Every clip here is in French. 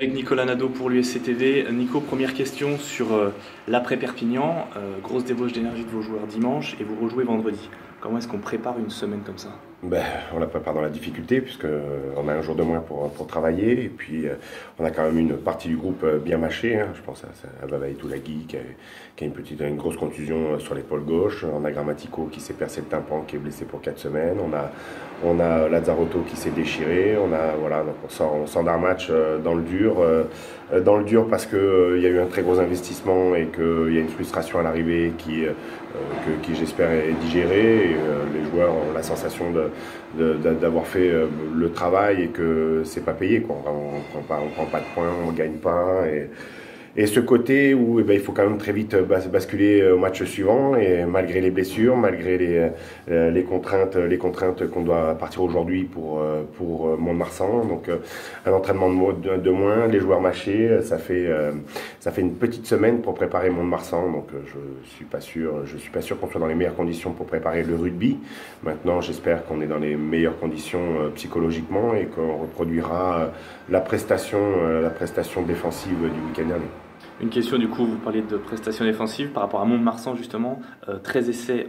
Avec Nicolas Nadeau pour l'USC TV. Nico, première question sur l'après-Perpignan. Grosse débauche d'énergie de vos joueurs dimanche et vous rejouez vendredi. Comment est-ce qu'on prépare une semaine comme ça? Ben, on la prépare dans la difficulté puisque on a un jour de moins pour travailler et puis on a quand même une partie du groupe bien mâchée, hein. Je pense à Vavaïtou Lagui qui a une grosse contusion sur l'épaule gauche. On a Grammatico qui s'est percé le tympan, qui est blessé pour 4 semaines. On a Lazzarotto qui s'est déchiré. Donc on sort d'un match dans le dur parce que il y a eu un très gros investissement et qu'il y a une frustration à l'arrivée qui j'espère est digérée. Et, les joueurs ont la sensation d'avoir fait le travail et que c'est pas payé, quoi. On prend pas de points, on gagne pas. Et ce côté où il faut quand même très vite basculer au match suivant, et malgré les blessures, malgré les contraintes qu'on doit partir aujourd'hui pour Mont-de-Marsan. Donc un entraînement de moins, les joueurs mâchés, ça fait une petite semaine pour préparer Mont-de-Marsan. Donc je suis pas sûr qu'on soit dans les meilleures conditions pour préparer le rugby. Maintenant, j'espère qu'on est dans les meilleures conditions psychologiquement et qu'on reproduira la prestation défensive du week-end dernier. Une question du coup, vous parliez de prestations défensives par rapport à Mont-de-Marsan justement. 13 essais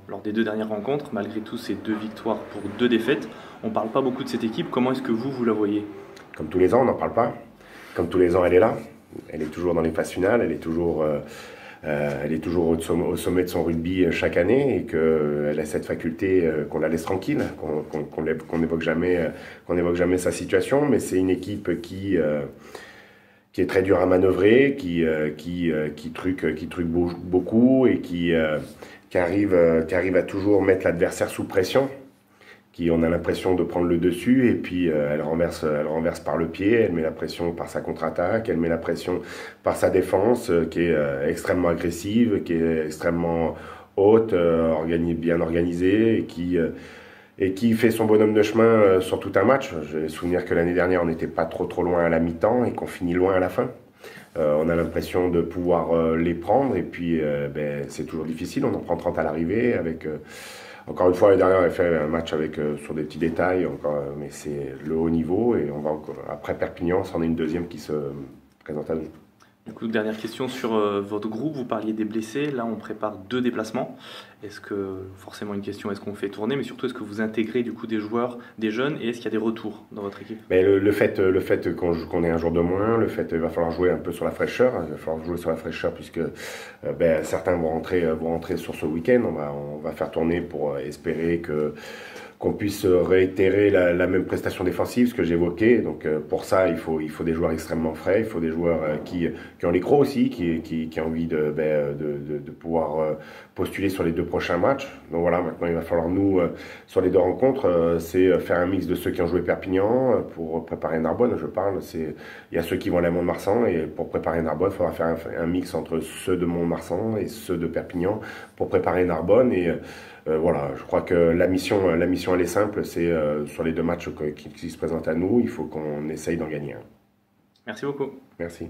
lors des 2 dernières rencontres, malgré tout ces 2 victoires pour 2 défaites. On ne parle pas beaucoup de cette équipe, comment est-ce que vous la voyez? Comme tous les ans, on n'en parle pas. Comme tous les ans, elle est là. Elle est toujours dans les phases finales, elle est toujours au sommet de son rugby chaque année, et qu'elle a cette faculté qu'on la laisse tranquille, qu'on n'évoque jamais sa situation. Mais c'est une équipe qui est très dur à manœuvrer, qui truque beaucoup et qui arrive à toujours mettre l'adversaire sous pression, on a l'impression de prendre le dessus, et puis elle renverse par le pied, elle met la pression par sa contre-attaque, elle met la pression par sa défense qui est extrêmement agressive, qui est extrêmement haute, bien organisée, et qui fait son bonhomme de chemin sur tout un match. J'ai souvenir que l'année dernière, on n'était pas trop loin à la mi-temps et qu'on finit loin à la fin. On a l'impression de pouvoir les prendre, et puis c'est toujours difficile. On en prend 30 à l'arrivée. Encore une fois, l'année dernière, on a fait un match sur des petits détails, mais c'est le haut niveau. Et après Perpignan, c'en est une deuxième qui se présente à nous. Du coup, dernière question sur votre groupe, vous parliez des blessés, là on prépare 2 déplacements. Est-ce que, forcément une question, est-ce qu'on fait tourner, mais surtout est-ce que vous intégrez du coup des joueurs, des jeunes, et est-ce qu'il y a des retours dans votre équipe? Mais le fait qu'on ait un jour de moins, le fait qu'il va falloir jouer un peu sur la fraîcheur, puisque certains vont rentrer sur ce week-end. On va faire tourner pour espérer qu'on puisse réitérer la même prestation défensive, ce que j'évoquais. Donc pour ça, il faut des joueurs extrêmement frais, il faut des joueurs qui ont les crocs aussi, qui ont envie de pouvoir postuler sur les 2 prochains matchs. Donc voilà, maintenant il va falloir nous, sur les 2 rencontres, c'est faire un mix de ceux qui ont joué Perpignan pour préparer Narbonne, je parle. Il y a ceux qui vont aller à Mont-de-Marsan, et pour préparer Narbonne, il faudra faire un mix entre ceux de Mont-de-Marsan et ceux de Perpignan pour préparer Narbonne. Et voilà, je crois que la mission elle est simple, c'est sur les 2 matchs qui se présentent à nous, il faut qu'on essaye d'en gagner un. Merci beaucoup. Merci.